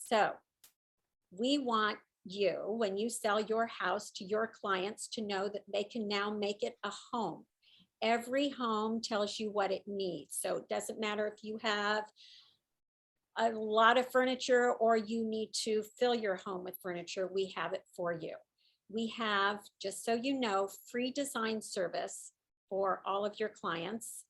So we want you, when you sell your house to your clients, to know that they can now make it a home. Every home tells you what it needs. So it doesn't matter if you have a lot of furniture or you need to fill your home with furniture, we have it for you. We have, just so you know, free design service for all of your clients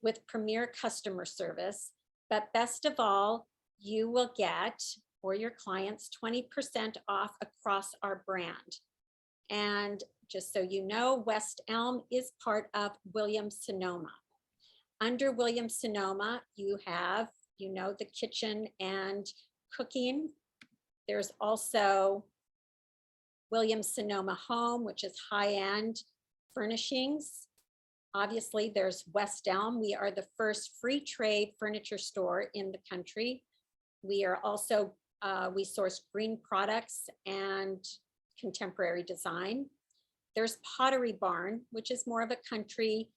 with premier customer service. But best of all, you will get, for your clients, 20% off across our brand. And just so you know, West Elm is part of Williams-Sonoma. Under Williams-Sonoma, you have, the kitchen and cooking. There's also Williams-Sonoma Home, which is high-end furnishings. Obviously, there's West Elm. We are the first free trade furniture store in the country. We are also, we source green products and contemporary design. There's Pottery Barn, which is more of a country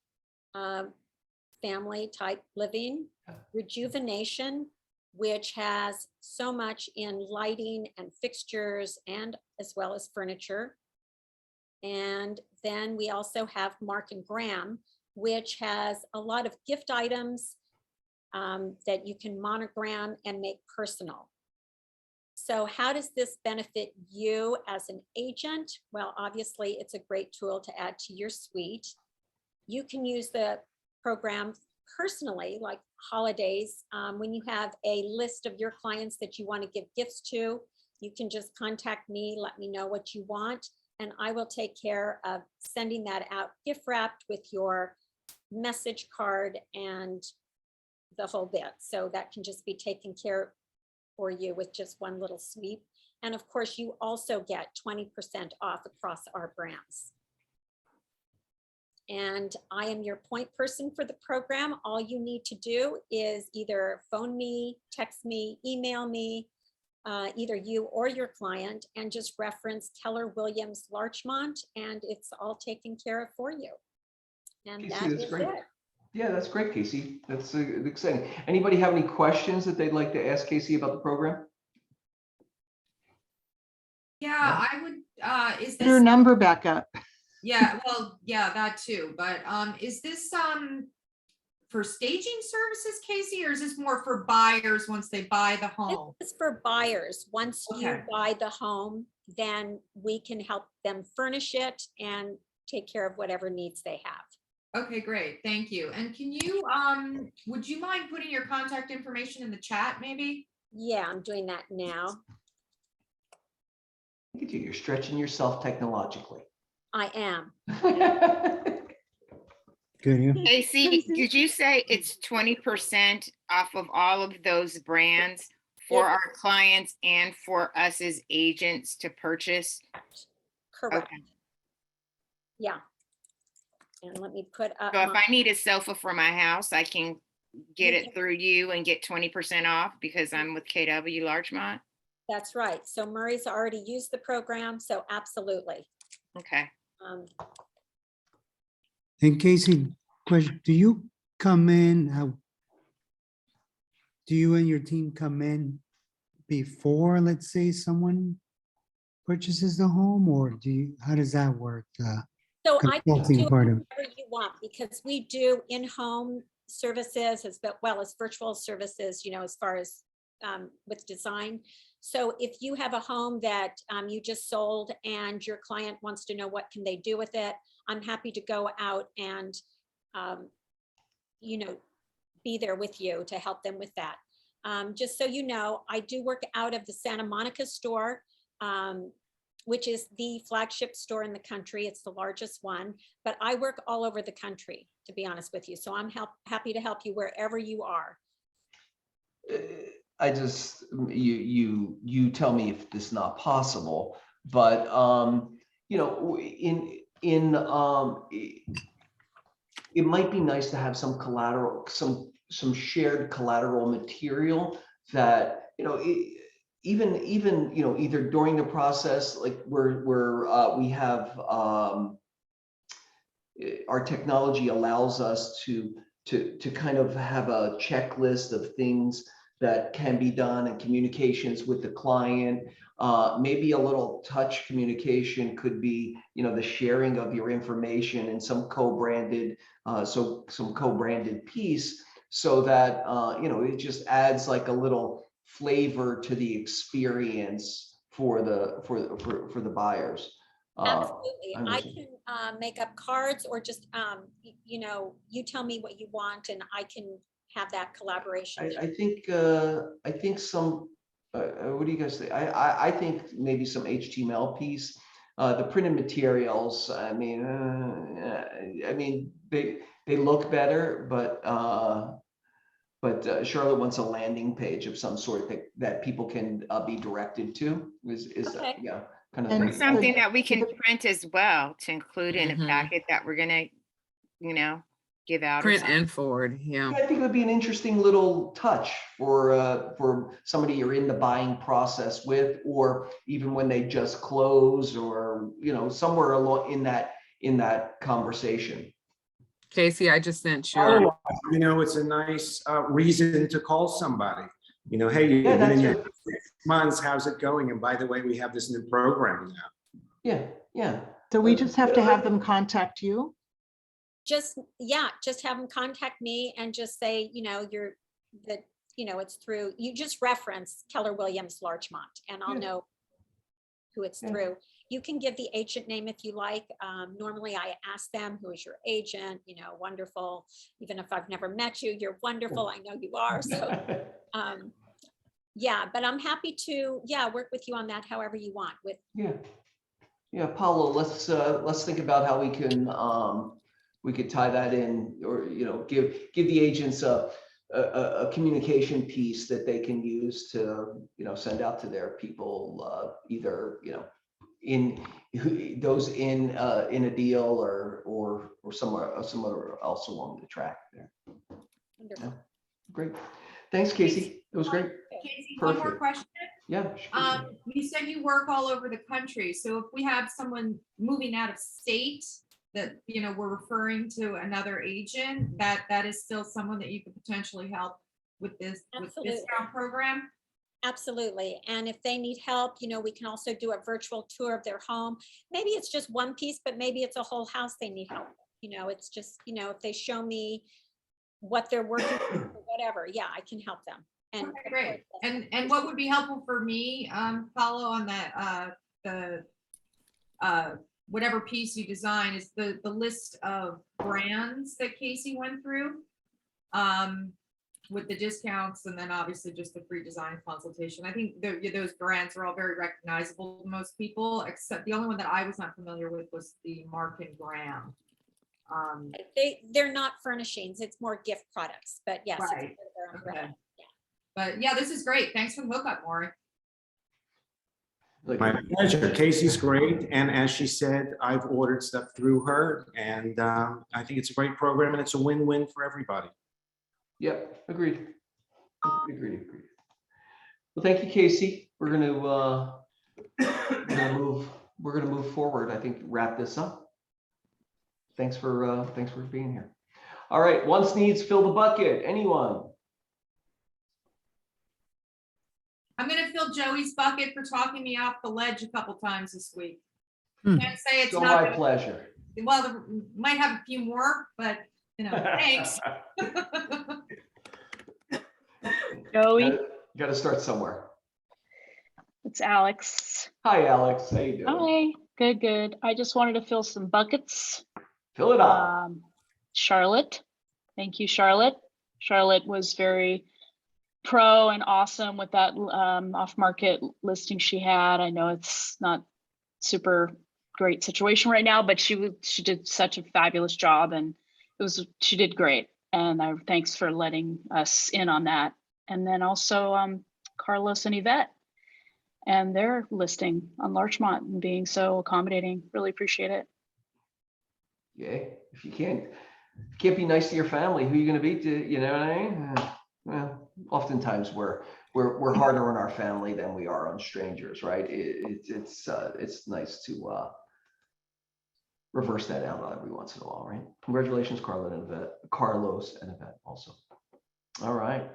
family type living. Rejuvenation, which has so much in lighting and fixtures and as well as furniture. And then we also have Mark and Graham, which has a lot of gift items that you can monogram and make personal. So how does this benefit you as an agent? Well, obviously it's a great tool to add to your suite. You can use the program personally, like holidays. When you have a list of your clients that you want to give gifts to, you can just contact me, let me know what you want, and I will take care of sending that out gift wrapped with your message card and the whole bit. So that can just be taken care of for you with just one little sweep. And of course, you also get 20% off across our brands. And I am your point person for the program. All you need to do is either phone me, text me, email me, either you or your client, and just reference Keller Williams Larchmont, and it's all taken care of for you. And Casey, that that's is great. it. Yeah, that's great, Casey. That's exciting. Anybody have any questions that they'd like to ask Casey about the program? Yeah, I would, is Put her this, number back up. yeah, well, yeah, that too, but is this for staging services, Casey, or is this more for buyers once they buy the home? This is for buyers. Once you Okay. buy the home, then we can help them furnish it and take care of whatever needs they have. Okay, great, thank you. And can you, would you mind putting your contact information in the chat, maybe? Yeah, I'm doing that now. Look at you, you're stretching yourself technologically. I am. Casey, did you say it's 20% off of all of those brands for our clients and for us as agents to purchase? Correct. Okay. Yeah. And let me put up. So if my- I need a sofa for my house, I can get You it through you and get 20% off because I'm with KW Larchmont? That's right. So Murray's already used the program, so absolutely. Okay. And Casey, question, do you come in, do you and your team come in before, let's say, someone purchases the home, or how does that work? So I can Consulting do part of it. whatever you want, because we do in-home services as well as virtual services, you know, as far as with design. So if you have a home that you just sold and your client wants to know what can they do with it, I'm happy to go out and, you know, be there with you to help them with that. Just so you know, I do work out of the Santa Monica store, which is the flagship store in the country. It's the largest one, but I work all over the country, to be honest with you. So I'm happy to help you wherever you are. I just, you tell me if this is not possible, but you know, it might be nice to have some collateral, some shared collateral material that, you know, even you know, either during the process, like we have our technology allows us to kind of have a checklist of things that can be done and communications with the client. Maybe a little touch communication could be, you know, the sharing of your information and some co-branded, some co-branded piece, so that you know, it just adds like a little flavor to the experience for the buyers. Absolutely. I can make up cards, or just, you know, you tell me what you want and I can have that collaboration. I think some, what do you guys think? I think maybe some HTML piece, the printed materials. I mean, they look better, but Charlotte wants a landing page of some sort that people can be directed to. Is Okay. yeah, kind of Or thing. something that we can print as well to include in a Mhm. packet that we're gonna, you know, give out. or Print something. and forward, yeah. I think it would be an interesting little touch for somebody you're in the buying process with, or even when they just close, or, you know, somewhere along in that conversation. Casey, I just sent your, You know, it's a nice reason to call somebody. You know, hey, you've Yeah, been in that's your 6 months, how's it going? And by the way, we have this new program now. Yeah. So we just have to have them contact you? Just have them contact me and just say, you know, it's through, you just reference Keller Williams Larchmont and I'll know who it's through. You can give the agent name if you like. Normally I ask them, who is your agent? You know, wonderful. Even if I've never met you, you're wonderful. I know you are. So yeah, but I'm happy to, work with you on that however you want with. Yeah, Paulo, let's think about how we could tie that in, or, you know, give the agents a communication piece that they can use to, send out to their people, either, those in a deal or somewhere else along the track there. Wonderful. Yeah. Great. Thanks, Casey. It was great. Casey, one more Perfect. question. Yeah. Sure. You said you work all over the country. So if we have someone moving out of state that, we're referring to another agent, that is still someone that you could potentially help with this discount program? Absolutely. And if they need help, we can also do a virtual tour of their home. Maybe it's just one piece, but maybe it's a whole house they need help. It's just, if they show me what they're working with or whatever, yeah, I can help them. And okay, great. And what would be helpful for me, follow on that, whatever piece you design is the list of brands that Casey went through. With the discounts and then obviously just the free design consultation. I think those brands are all very recognizable to most people, except the only one that I was not familiar with was the Mark and Graham. They're not furnishings, it's more gift products, but yes. Right. Okay. Yeah. But yeah, this is great. Thanks for the hookup, Maury. My pleasure. Casey's great. And as she said, I've ordered stuff through her and I think it's a great program and it's a win-win for everybody. Yep, agreed. Agreed. Well, thank you, Casey. We're gonna move forward. I think wrap this up. Thanks for being here. All right, wants, needs, fill the bucket. Anyone? I'm gonna fill Joey's bucket for talking me off the ledge a couple times this week. Hmm. Can't say it's So not my pleasure. Well, might have a few more, but thanks. Joey, Got to start somewhere. it's Alex. Hi, Alex. How you doing? Hi, good. I just wanted to fill some buckets. Fill it up. Charlotte, thank you, Charlotte. Charlotte was very pro and awesome with that off-market listing she had. I know it's not super great situation right now, but she did such a fabulous job, and she did great. And thanks for letting us in on that. And then also Carlos and Yvette and their listing on Larchmont and being so accommodating. Really appreciate it. Yeah, if you can't be nice to your family, who are you going to be to? You know what I mean? Well, oftentimes we're harder on our family than we are on strangers, right? It's nice to reverse that out every once in a while, right? Congratulations, Carlos and Yvette also. All right.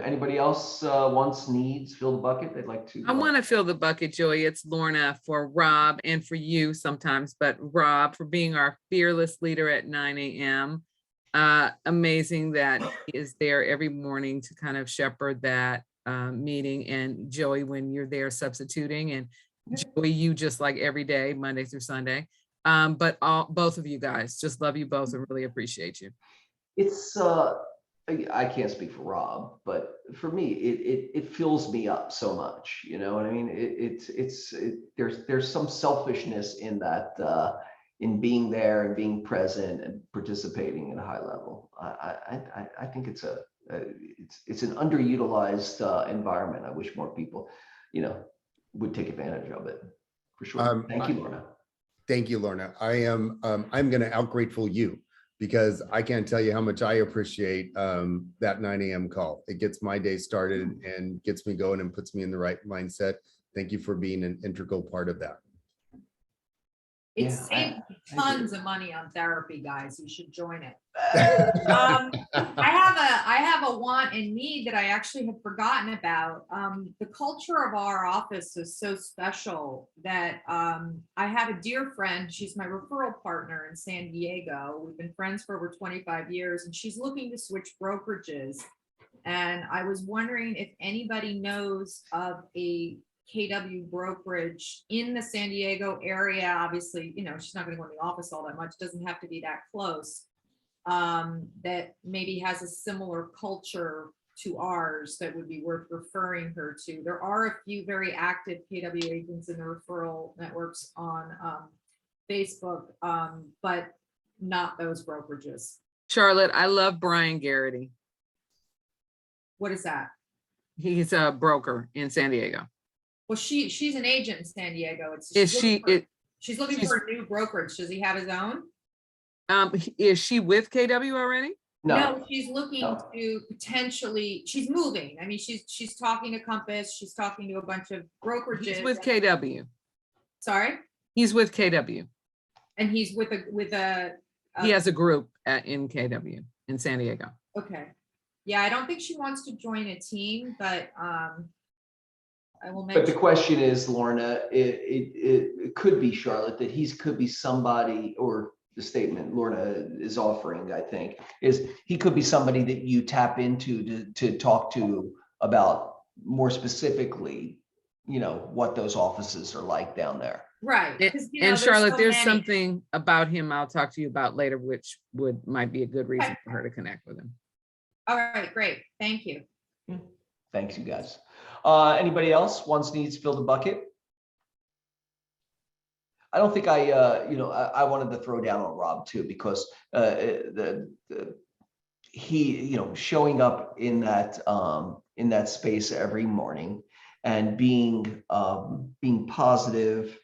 Anybody else wants, needs, fill the bucket? They'd like to. I want to fill the bucket, Joey. It's Lorna for Rob and for you sometimes, but Rob for being our fearless leader at 9 a.m. Amazing that he is there every morning to kind of shepherd that meeting. And Joey, when you're there substituting, and Joey, you just like every day, Monday through Sunday. But both of you guys, just love you both and really appreciate you. It's I can't speak for Rob, but for me, it fills me up so much. You know what I mean? There's some selfishness in that, in being there and being present and participating at a high level. I think it's an underutilized environment. I wish more people, would take advantage of it for sure. Thank you, Lorna. Thank you, Lorna. I'm going to outgrateful you, because I can't tell you how much I appreciate that 9 a.m. call. It gets my day started and gets me going and puts me in the right mindset. Thank you for being an integral part of that. It saved me tons of money on therapy, guys. You should join it. I have a want and need that I actually had forgotten about. The culture of our office is so special that I have a dear friend. She's my referral partner in San Diego. We've been friends for over 25 years, and she's looking to switch brokerages. And I was wondering if anybody knows of a KW brokerage in the San Diego area. Obviously, she's not going to go in the office all that much. Doesn't have to be that close. That maybe has a similar culture to ours that would be worth referring her to. There are a few very active KW agents in the referral networks on Facebook, but not those brokerages. Charlotte, I love Brian Garrity. What is that? He's a broker in San Diego. Well, she's an agent in San Diego. She's looking she's- for a new brokerage. Does he have his own? Is she with KW already? No, she's looking to potentially, she's moving. I mean, she's talking to Compass, she's talking to a bunch of brokerages. He's with KW. Sorry? He's with KW. And he's with a. He has a group in KW in San Diego. Okay. Yeah, I don't think she wants to join a team, but I will But the mention. question is, Lorna, it could be Charlotte, that could be somebody, or the statement Lorna is offering, I think, is he could be somebody that you tap into to talk to about more specifically, what those offices are like down there. Right. And Charlotte, there's something about him I'll talk to you about later, which might be a good reason for her to connect with him. All right, great. Thank you. Thanks, you guys. Anybody else wants, needs, fill the bucket? I don't think I wanted to throw down on Rob too, because he, showing up in that space every morning and being positive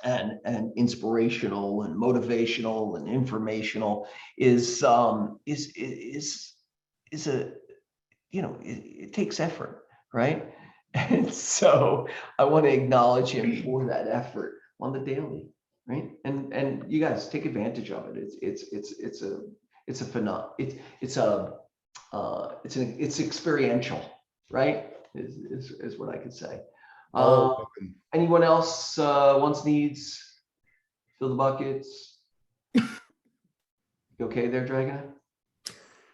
and inspirational and motivational and informational is a, it takes effort, right? And so I want to acknowledge him for that effort on the daily, right? And you guys take advantage of it. It's experiential, right? Is what I could say. Anyone else wants, needs, fill the buckets? You okay there, Dragon?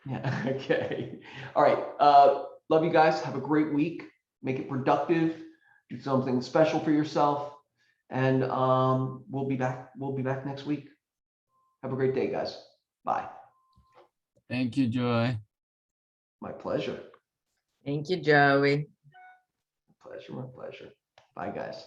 Yeah, okay. All right. Love you guys. Have a great week. Make it productive. Do something special for yourself. And we'll be back next week. Have a great day, guys. Bye. Thank you, Joy. My pleasure. Thank you, Joey. My pleasure. Bye, guys.